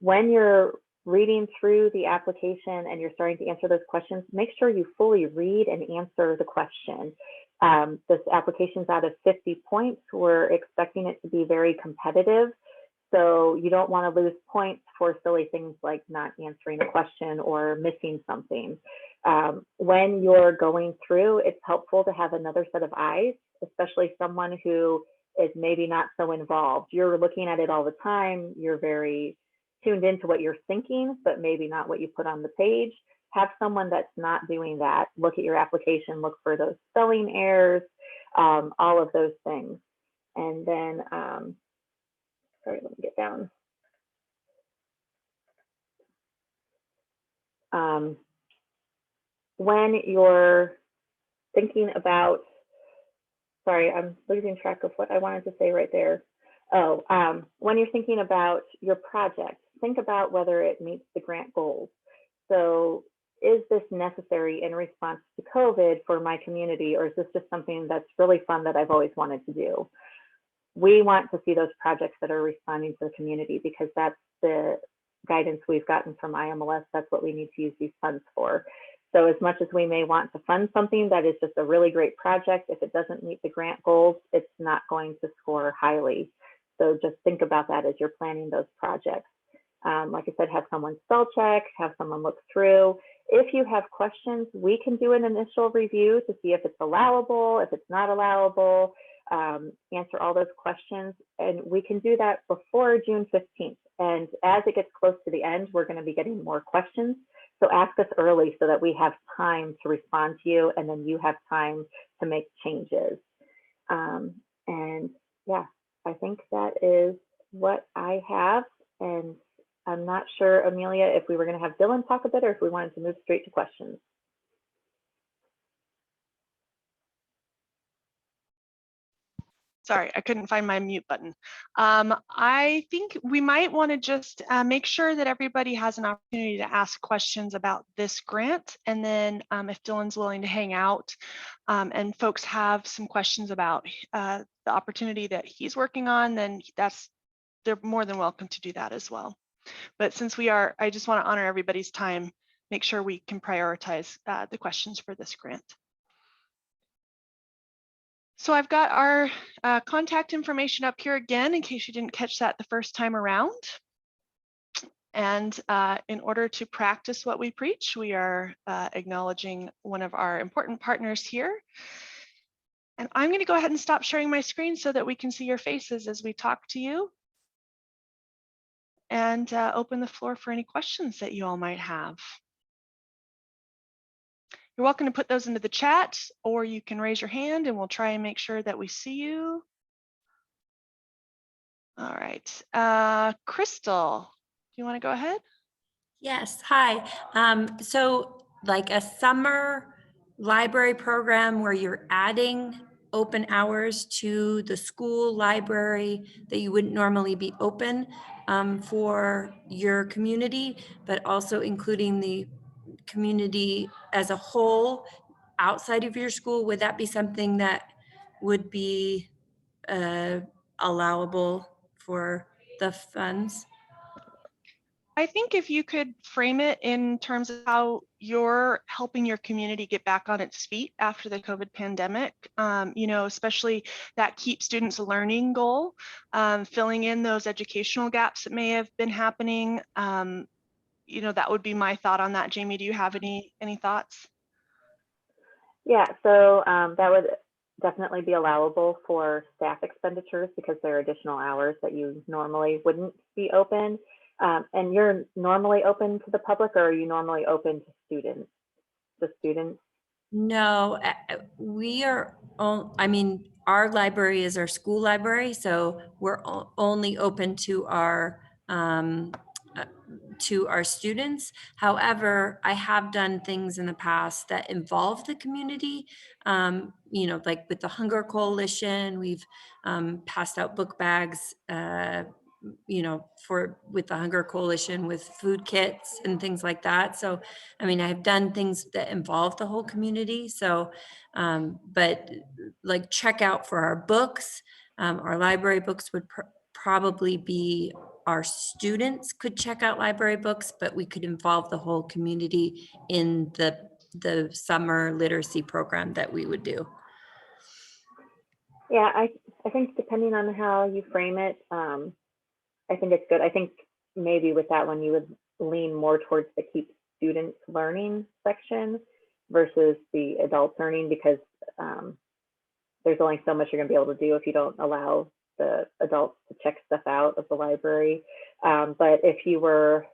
When you're reading through the application and you're starting to answer those questions, make sure you fully read and answer the question. This application's out of 50 points. We're expecting it to be very competitive. So you don't want to lose points for silly things like not answering a question or missing something. When you're going through, it's helpful to have another set of eyes, especially someone who is maybe not so involved. You're looking at it all the time. You're very tuned into what you're thinking, but maybe not what you put on the page. Have someone that's not doing that. Look at your application, look for those spelling errors, all of those things. And then, sorry, let me get down. When you're thinking about, sorry, I'm losing track of what I wanted to say right there. Oh, when you're thinking about your project, think about whether it meets the grant goals. So is this necessary in response to COVID for my community, or is this just something that's really fun that I've always wanted to do? We want to see those projects that are responding to the community because that's the guidance we've gotten from IMLS. That's what we need to use these funds for. So as much as we may want to fund something that is just a really great project, if it doesn't meet the grant goals, it's not going to score highly. So just think about that as you're planning those projects. Like I said, have someone spell check, have someone look through. If you have questions, we can do an initial review to see if it's allowable, if it's not allowable, answer all those questions. And we can do that before June 15th. And as it gets close to the end, we're going to be getting more questions. So ask us early so that we have time to respond to you, and then you have time to make changes. And yeah, I think that is what I have. And I'm not sure, Amelia, if we were going to have Dylan talk a bit or if we wanted to move straight to questions. Sorry, I couldn't find my mute button. I think we might want to just make sure that everybody has an opportunity to ask questions about this grant. And then if Dylan's willing to hang out and folks have some questions about the opportunity that he's working on, then they're more than welcome to do that as well. But since I just want to honor everybody's time, make sure we can prioritize the questions for this grant. So I've got our contact information up here again, in case you didn't catch that the first time around. And in order to practice what we preach, we are acknowledging one of our important partners here. And I'm going to go ahead and stop sharing my screen so that we can see your faces as we talk to you. And open the floor for any questions that you all might have. You're welcome to put those into the chat, or you can raise your hand and we'll try and make sure that we see you. All right, Crystal, do you want to go ahead? Yes, hi. So like a summer library program where you're adding open hours to the school library that you wouldn't normally be open for your community, but also including the community as a whole outside of your school, would that be something that would be allowable for the funds? I think if you could frame it in terms of how you're helping your community get back on its feet after the COVID pandemic, especially that keep students learning goal, filling in those educational gaps that may have been happening. That would be my thought on that. Jamie, do you have any thoughts? Yeah, so that would definitely be allowable for staff expenditures because there are additional hours that you normally wouldn't be open. And you're normally open to the public, or are you normally open to students? The students? No, we are, our library is our school library, so we're only open to our students. However, I have done things in the past that involve the community, like with the Hunger Coalition, we've passed out book bags, with the Hunger Coalition with food kits and things like that. So, I've done things that involve the whole community. So, but like check out for our books, our library books would probably be our students could check out library books, but we could involve the whole community in the summer literacy program that we would do. Yeah, I think depending on how you frame it, I think it's good. I think maybe with that one, you would lean more towards the keep students learning section versus the adult learning, because there's only so much you're going to be able to do if you don't allow the adults to check stuff out of the library. But if you were,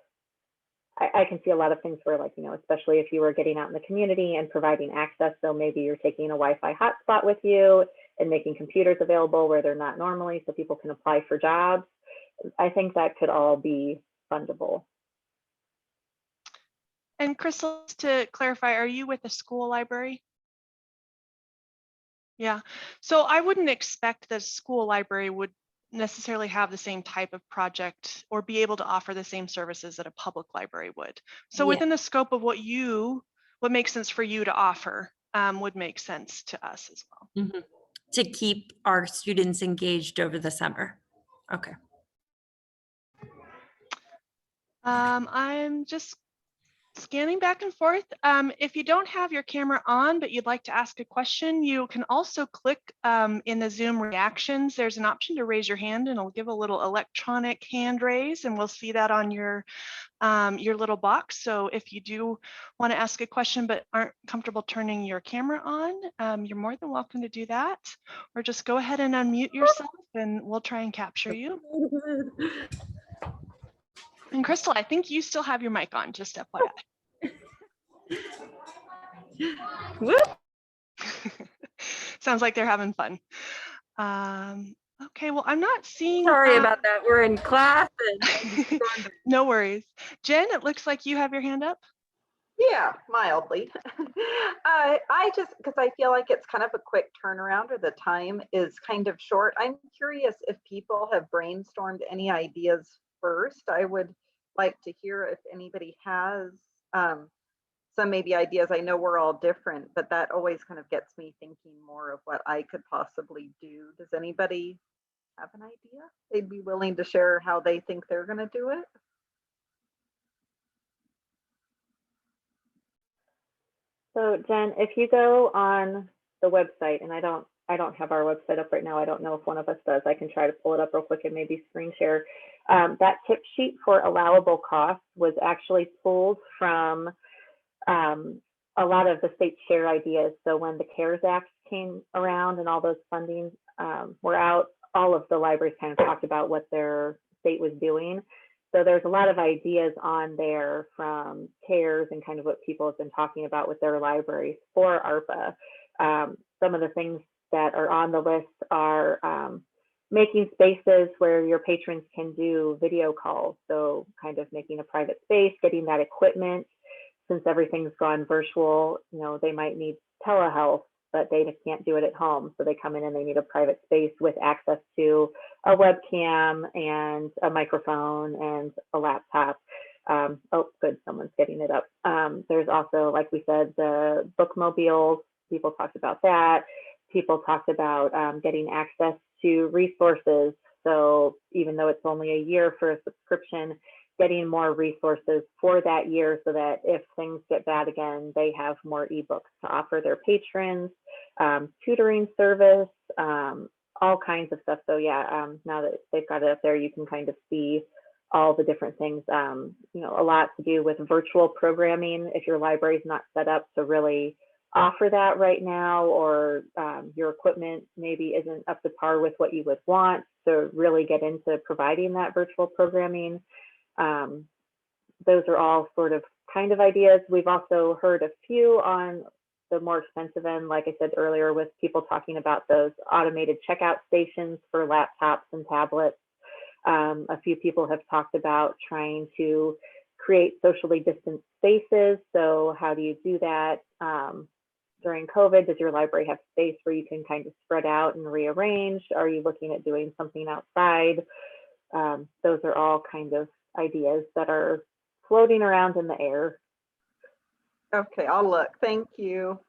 I can see a lot of things where, like, especially if you were getting out in the community and providing access, so maybe you're taking a Wi-Fi hotspot with you and making computers available where they're not normally, so people can apply for jobs. I think that could all be fundable. And Crystal, to clarify, are you with the school library? Yeah, so I wouldn't expect the school library would necessarily have the same type of project or be able to offer the same services that a public library would. So within the scope of what makes sense for you to offer would make sense to us as well. Mm-hmm. To keep our students engaged over the summer. Okay. I'm just scanning back and forth. If you don't have your camera on, but you'd like to ask a question, you can also click in the Zoom reactions. There's an option to raise your hand, and it'll give a little electronic hand raise, and we'll see that on your little box. So if you do want to ask a question but aren't comfortable turning your camera on, you're more than welcome to do that, or just go ahead and unmute yourself and we'll try and capture you. And Crystal, I think you still have your mic on, just FYI. Whoop. Sounds like they're having fun. Okay, well, I'm not seeing. Sorry about that. We're in class. And no worries. Jen, it looks like you have your hand up. Yeah, mildly. I just, because I feel like it's kind of a quick turnaround, or the time is kind of short. I'm curious if people have brainstormed any ideas first. I would like to hear if anybody has some maybe ideas. I know we're all different, but that always kind of gets me thinking more of what I could possibly do. Does anybody have an idea they'd be willing to share how they think they're going to do it? So Jen, if you go on the website, and I don't have our website up right now. I don't know if one of us does. I can try to pull it up real quick and maybe screen share. That tip sheet for allowable costs was actually pulled from a lot of the state share ideas. So when the CARES Act came around and all those funding were out, all of the libraries kind of talked about what their state was doing. So there's a lot of ideas on there from CARES and kind of what people have been talking about with their libraries for ARPA. Some of the things that are on the list are making spaces where your patrons can do video calls. So kind of making a private space, getting that equipment. Since everything's gone virtual, you know, they might need telehealth, but they can't do it at home. So they come in and they need a private space with access to a webcam and a microphone and a laptop. Oh, good, someone's getting it up. There's also, like we said, the bookmobiles. People talked about that. People talked about getting access to resources. So even though it's only a year for a subscription, getting more resources for that year so that if things get bad again, they have more ebooks to offer their patrons, tutoring service, all kinds of stuff. So yeah, now that they've got it up there, you can kind of see all the different things, you know, a lot to do with virtual programming. If your library is not set up to really offer that right now, or your equipment maybe isn't up to par with what you would want to really get into providing that virtual programming. Those are all sort of kind of ideas. We've also heard a few on the more expensive end, like I said earlier, with people talking about those automated checkout stations for laptops and tablets. A few people have talked about trying to create socially distanced spaces. So how do you do that? During COVID, does your library have space where you can kind of spread out and rearrange? Are you looking at doing something outside? Those are all kind of ideas that are floating around in the air. Okay, I'll look. Thank you.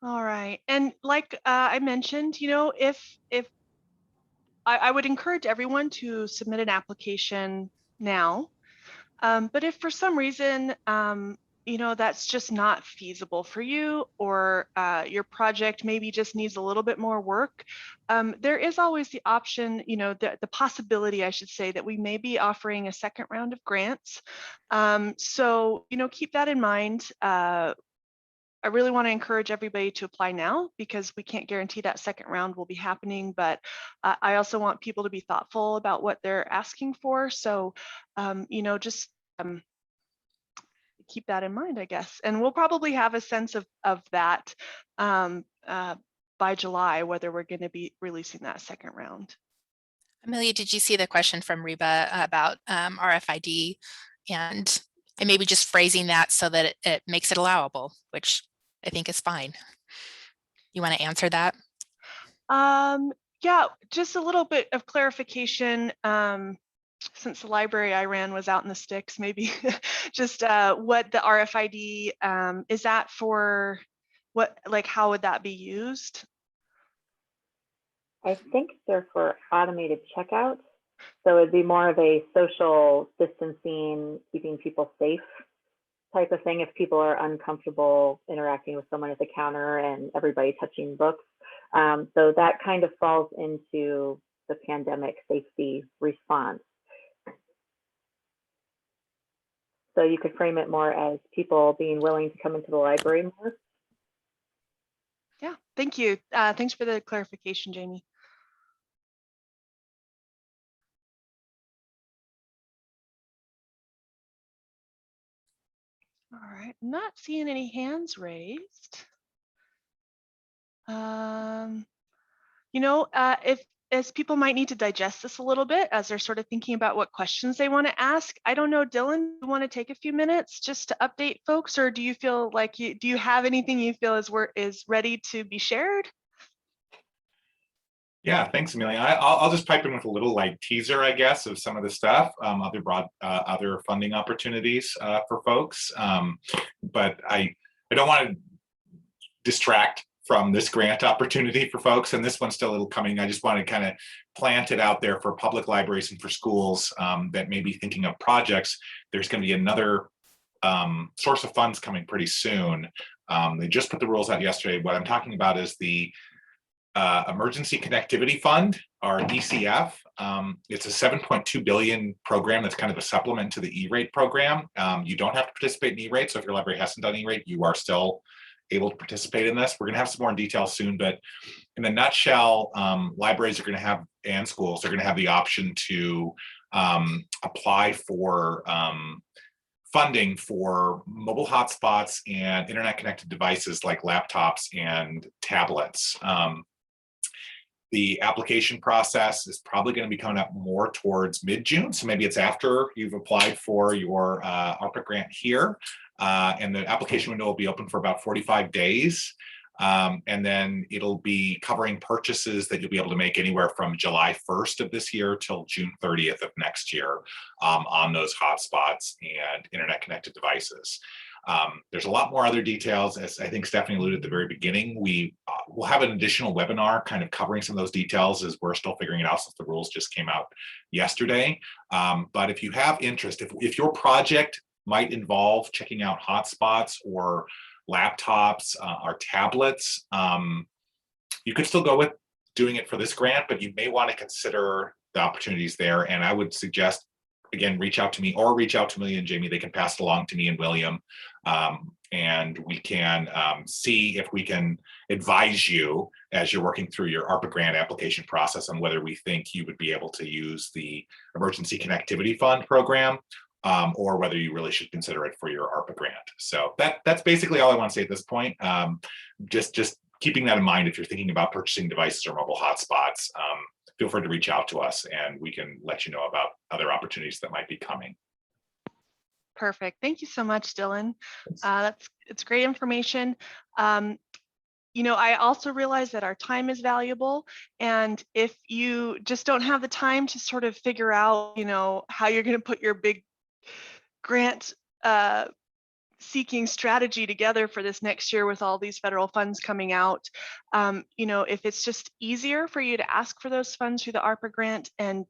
All right. And like I mentioned, you know, if I would encourage everyone to submit an application now. But if for some reason, you know, that's just not feasible for you, or your project maybe just needs a little bit more work, there is always the option, you know, the possibility, I should say, that we may be offering a second round of grants. So, you know, keep that in mind. I really want to encourage everybody to apply now, because we can't guarantee that second round will be happening, but I also want people to be thoughtful about what they're asking for. So, you know, just keep that in mind, I guess. And we'll probably have a sense of that by July, whether we're going to be releasing that second round. Amelia, did you see the question from Reba about RFID and maybe just phrasing that so that it makes it allowable, which I think is fine. You want to answer that? Yeah, just a little bit of clarification. Since the library I ran was out in the sticks, maybe just what the RFID is that for? What, like, how would that be used? I think they're for automated checkout. So it'd be more of a social distancing, keeping people safe type of thing if people are uncomfortable interacting with someone at the counter and everybody touching books. So that kind of falls into the pandemic safety response. So you could frame it more as people being willing to come into the library more. Yeah, thank you. Thanks for the clarification, Jamie. All right, I'm not seeing any hands raised. If as people might need to digest this a little bit as they're sort of thinking about what questions they want to ask. I don't know, Dylan, you want to take a few minutes just to update folks, or do you feel like do you have anything you feel is ready to be shared? Yeah, thanks, Amelia. I'll just pipe in with a little like teaser, I guess, of some of the stuff, other funding opportunities for folks. But I don't want to distract from this grant opportunity for folks, and this one's still a little coming. I just want to kind of plant it out there for public libraries and for schools that may be thinking of projects. There's going to be another source of funds coming pretty soon. They just put the rules out yesterday. What I'm talking about is the Emergency Connectivity Fund, or ECF. It's a $7.2 billion program that's kind of a supplement to the E-rate program. You don't have to participate in E-rate, so if your library hasn't done E-rate, you are still able to participate in this. We're going to have some more in detail soon, but in a nutshell, libraries are going to have, and schools are going to have the option to apply for funding for mobile hotspots and internet connected devices like laptops and tablets. The application process is probably going to be coming up more towards mid-June, so maybe it's after you've applied for your ARPA grant here. And the application window will be open for about 45 days. And then it'll be covering purchases that you'll be able to make anywhere from July 1st of this year till June 30th of next year on those hotspots and internet connected devices. There's a lot more other details, as I think Stephanie alluded at the very beginning. We will have an additional webinar kind of covering some of those details as we're still figuring it out since the rules just came out yesterday. But if you have interest, if your project might involve checking out hotspots or laptops or tablets, you could still go with doing it for this grant, but you may want to consider the opportunities there. And I would suggest, again, reach out to me or reach out to Amelia and Jamie. They can pass it along to me and William, and we can see if we can advise you as you're working through your ARPA grant application process on whether we think you would be able to use the Emergency Connectivity Fund program, or whether you really should consider it for your ARPA grant. So that's basically all I want to say at this point. Just keeping that in mind if you're thinking about purchasing devices or mobile hotspots, feel free to reach out to us and we can let you know about other opportunities that might be coming. Perfect. Thank you so much, Dylan. It's great information. I also realize that our time is valuable, and if you just don't have the time to sort of figure out, how you're going to put your big grant seeking strategy together for this next year with all these federal funds coming out, if it's just easier for you to ask for those funds through the ARPA grant and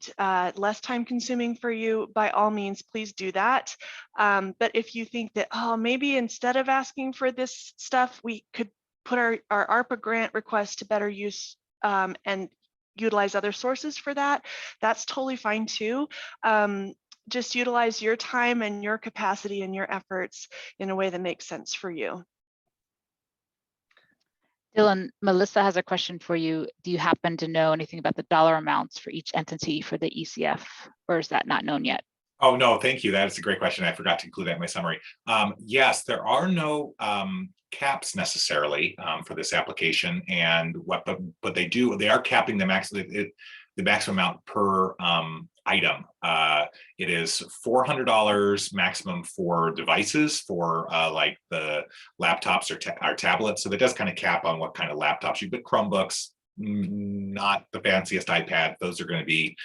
less time consuming for you, by all means, please do that. But if you think that, maybe instead of asking for this stuff, we could put our ARPA grant request to better use and utilize other sources for that, that's totally fine too. Just utilize your time and your capacity and your efforts in a way that makes sense for you. Dylan, Melissa has a question for you. Do you happen to know anything about the dollar amounts for each entity for the ECF, or is that not known yet? Oh, no, thank you. That's a great question. I forgot to include that in my summary. Yes, there are no caps necessarily for this application, and but they are capping the maximum amount per item. It is $400 maximum for devices for like the laptops or tablets. So that does kind of cap on what kind of laptops you, but Chromebooks, not the fanciest iPad, those are going to be,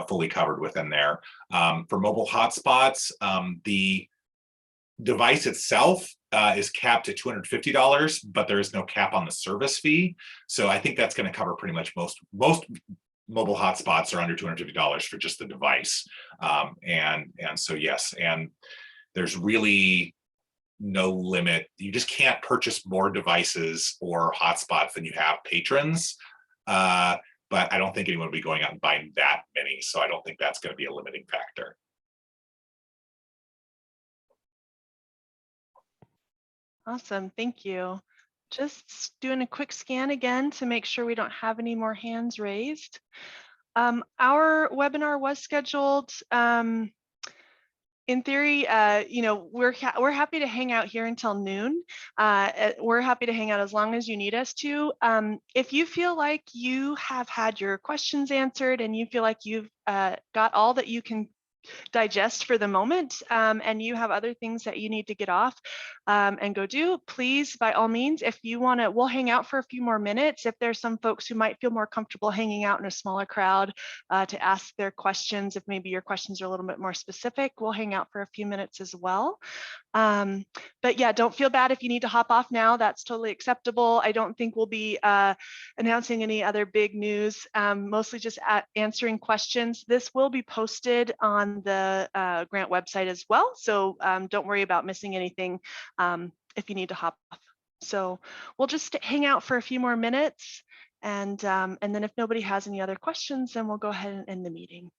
fully covered within there. For mobile hotspots, the device itself is capped at $250, but there is no cap on the service fee. So I think that's going to cover pretty much most mobile hotspots are under $250 for just the device. And so yes, and there's really no limit. You just can't purchase more devices or hotspots than you have patrons. But I don't think anyone will be going out and buying that many. So I don't think that's going to be a limiting factor. Awesome, thank you. Just doing a quick scan again to make sure we don't have any more hands raised. Our webinar was scheduled in theory, you know, we're happy to hang out here until noon. We're happy to hang out as long as you need us to. If you feel like you have had your questions answered and you feel like you've got all that you can digest for the moment, and you have other things that you need to get off and go do, please, by all means, if you want to, we'll hang out for a few more minutes. If there's some folks who might feel more comfortable hanging out in a smaller crowd to ask their questions, if maybe your questions are a little bit more specific, we'll hang out for a few minutes as well. But yeah, don't feel bad if you need to hop off now. That's totally acceptable. I don't think we'll be announcing any other big news, mostly just answering questions. This will be posted on the grant website as well. So don't worry about missing anything if you need to hop off. So we'll just hang out for a few more minutes. And then if nobody has any other questions, then we'll go ahead and end the meeting.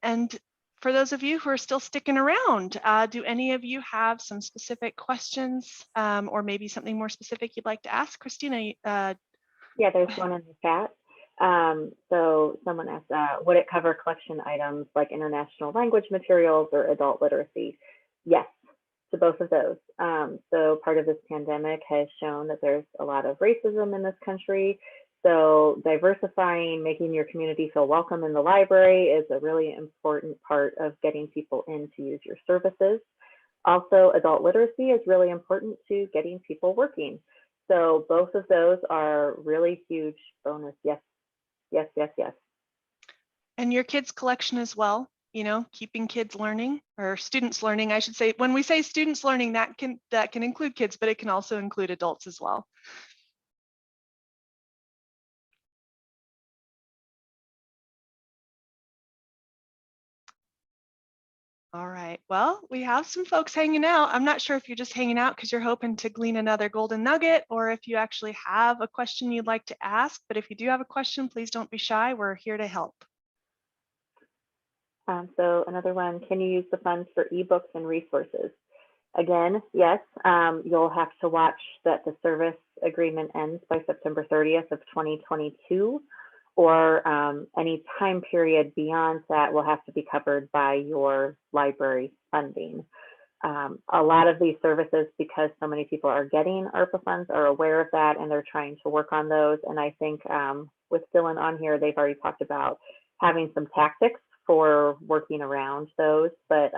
And for those of you who are still sticking around, do any of you have some specific questions or maybe something more specific you'd like to ask? Christina? Yeah, there's one in the chat. So someone asked, would it cover collection items like international language materials or adult literacy? Yes, to both of those. So part of this pandemic has shown that there's a lot of racism in this country. So diversifying, making your community feel welcome in the library is a really important part of getting people in to use your services. Also, adult literacy is really important to getting people working. So both of those are really huge bonus. Yes, yes, yes, yes. And your kids' collection as well, you know, keeping kids learning, or students learning, I should say. When we say students learning, that can include kids, but it can also include adults as well. All right, well, we have some folks hanging out. I'm not sure if you're just hanging out because you're hoping to glean another golden nugget, or if you actually have a question you'd like to ask. But if you do have a question, please don't be shy. We're here to help. So another one, can you use the funds for ebooks and resources? Again, yes, you'll have to watch that the service agreement ends by September 30th of 2022. Or any time period beyond that will have to be covered by your library funding. A lot of these services, because so many people are getting ARPA funds, are aware of that and they're trying to work on those. And I think with Dylan on here, they've already talked about having some tactics for working around those. But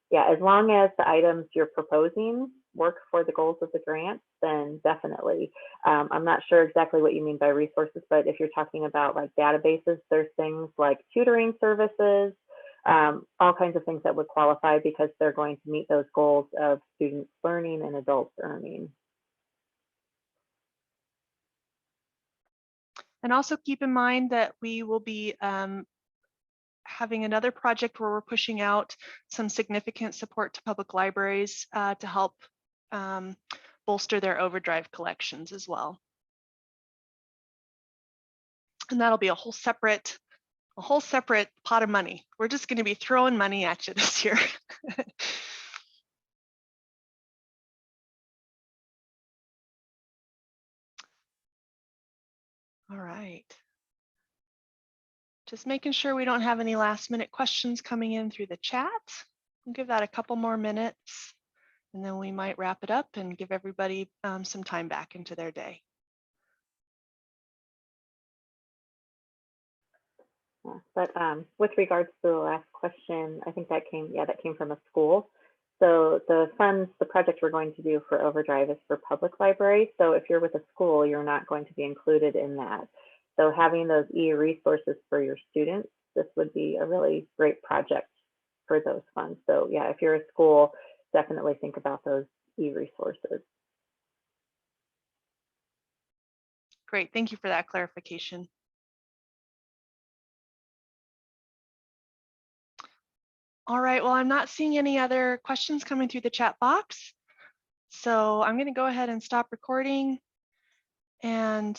yeah, as long as the items you're proposing work for the goals of the grant, then definitely. I'm not sure exactly what you mean by resources, but if you're talking about like databases, there's things like tutoring services, all kinds of things that would qualify because they're going to meet those goals of students learning and adults earning. And also keep in mind that we will be having another project where we're pushing out some significant support to public libraries to help bolster their overdrive collections as well. And that'll be a whole separate pot of money. We're just going to be throwing money at you this year. All right. Just making sure we don't have any last minute questions coming in through the chat. We'll give that a couple more minutes and then we might wrap it up and give everybody some time back into their day. Yeah, but with regards to the last question, I think that came from a school. So the funds, the project we're going to do for Overdrive is for public libraries. So if you're with a school, you're not going to be included in that. So having those e-resources for your students, this would be a really great project for those funds. So yeah, if you're a school, definitely think about those e-resources. Great, thank you for that clarification. All right, well, I'm not seeing any other questions coming through the chat box. So I'm going to go ahead and stop recording. And